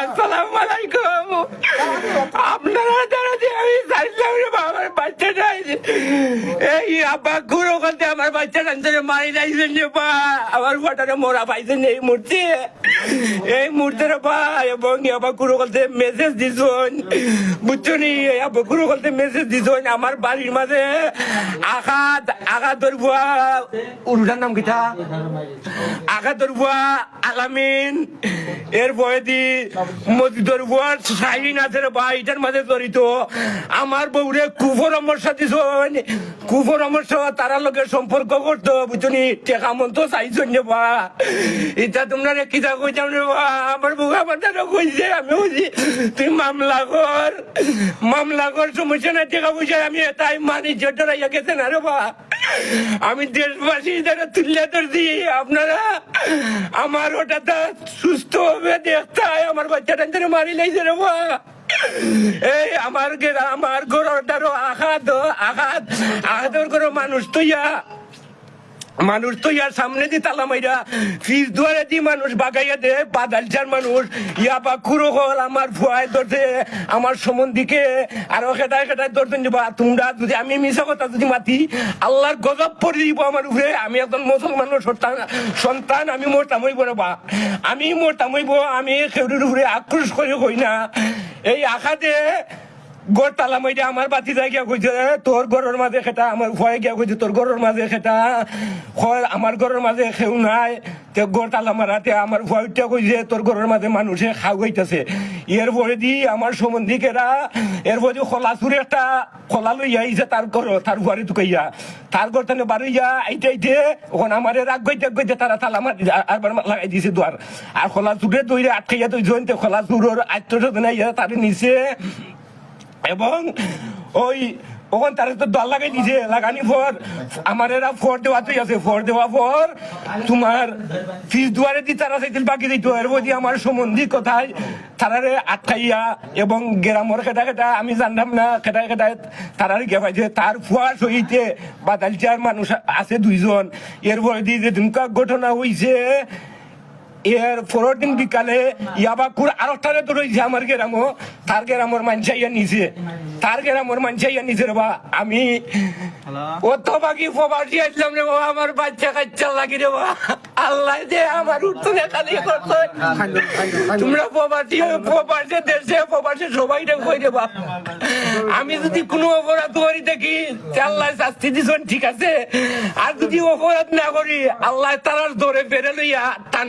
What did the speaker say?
আসসালামু আলাইকুম। আপনারা দ্বারা যে আমি চাইলাম রে আমার বাচ্চাটা এই আব্বা গুঁড়ো করতে আমার বাচ্চা টানতে মারি যাইছেন যে বা আমার ফটারে মোরা পাইছেন এই মূর্তি বা এবং আবার গুঁড়ো করতে মেসেজ দিছেন বুঝছো নি আবার গুঁড়ো করতে মেসেজ দিছেন আমার বাড়ির মাঝে আঘাত ধরবুয়া উল্টার নাম কিটা আঘাত ধরবুয়া আলামিন এর বয়েদি মসজিদের বুয়ার সাইন আছে বা এটার মাঝে জড়িত আমার বউরে কুপরামর্শ দিছেন কুপরামর্শ তারা লোকের সম্পর্ক করতো বুঝছনি টেকা মন্ত চাইছেন যে বা এটা তোমরা কিতা কইতাম রে বা আমার বউ আমার দ্বারা কইছে আমি বুঝি তুই মামলা কর সমস্যা নাই টেকা পয়সা আমি তাই মানি জড়াইয়া গেছে না রে বা আমি দেশবাসী দ্বারা তুলে ধরছি আপনারা আমার ওটা সুস্থ হবে দেখতে আমার বাচ্চাটা ধরে মারি লাইছে রে বা এই আমার গরুটারও আঘাতের করে মানুষ তো ইয়ার সামনে দি তালা মাইরা ফিস দুয়ারে দি মানুষ বাগাইয়া দে বাদালচার মানুষ ইয়া বা কুরো হল আমার ভুয়ায় ধরছে আমার সম্বন্ধীকে আরো খেটায় ধরতেন যে বা তোমরা যদি আমি মিশা কথা যদি মাতি আল্লাহর গজব পড়ে দিব আমার উপরে আমি একজন মুসলমানের সন্তান আমি মরতাম হইব না বা আমি মরতাম হইব আমি খেউরির উপরে আক্রোশ করে হই না এই আঘাতে গড় তালা মাইরা আমার বাতি যায় গিয়া কইছে তোর ঘরের মাঝে খেটা আমার ভয়ে গিয়া কইছে তোর ঘরের মাঝে খেটা আমার ঘরের মাঝে খেউ নাই তে গড় তালা মারাতে আমার ভয়টা কইছে তোর ঘরের মাঝে মানুষে খাও হইতেছে এর পরে দি আমার সম্বন্ধীকেরা এর পরে খোলাচুরে একটা খোলা লইয়া আইছে তার ঘর তার ঘরে ঢুকাইয়া তার ঘর তানে বাড়িয়া আইতে ওখান আমার রাগ গইতে তারা তালা মার আরবার লাগাই দিছে দুয়ার আর খোলাচুরে দইরে আটকাইয়া তুই জয়ন্তে খোলাচুরের আত্মসাধনা ইয়া তার নিচে এবং ওই ওখান তারা তো দল লাগাই দিছে লাগানি পর আমার এরা ফোর দেওয়াতেই আছে ফোর দেওয়া পর তোমার ফিস দুয়ারে দি তারা চাইছিল বাকি দিত এর বদি আমার সম্বন্ধী কোথায় তারারে আটকাইয়া এবং গ্রামর খেটা আমি জানতাম না খেটা তারারে গে পাইছে তার ফুয়া সহিতে বাদালচার মানুষ আছে দুইজন এর বদি যে দুমকা ঘটনা হইছে এর পরের দিন বিকালে ইয়াবাকুর আরেকটারে ধরেছে আমার গেরামো তার গেরামর মানসাইয়া নিছে রে বা আমি অত বাকি প্রবাসী আসলাম রে বাবা আমার বাচ্চা কাচ্চা লাগি রে বা আল্লাহ যে আমার উঠতে খালি করতো তোমরা প্রবাসী দেশে প্রবাসী সবাই কই রে বা আমি যদি কোনো অপরাধ করি দেখি আল্লাহ শাস্তি দিছেন ঠিক আছে আর যদি অপরাধ না করি আল্লাহ তারার ধরে ফেরে লইয়া টান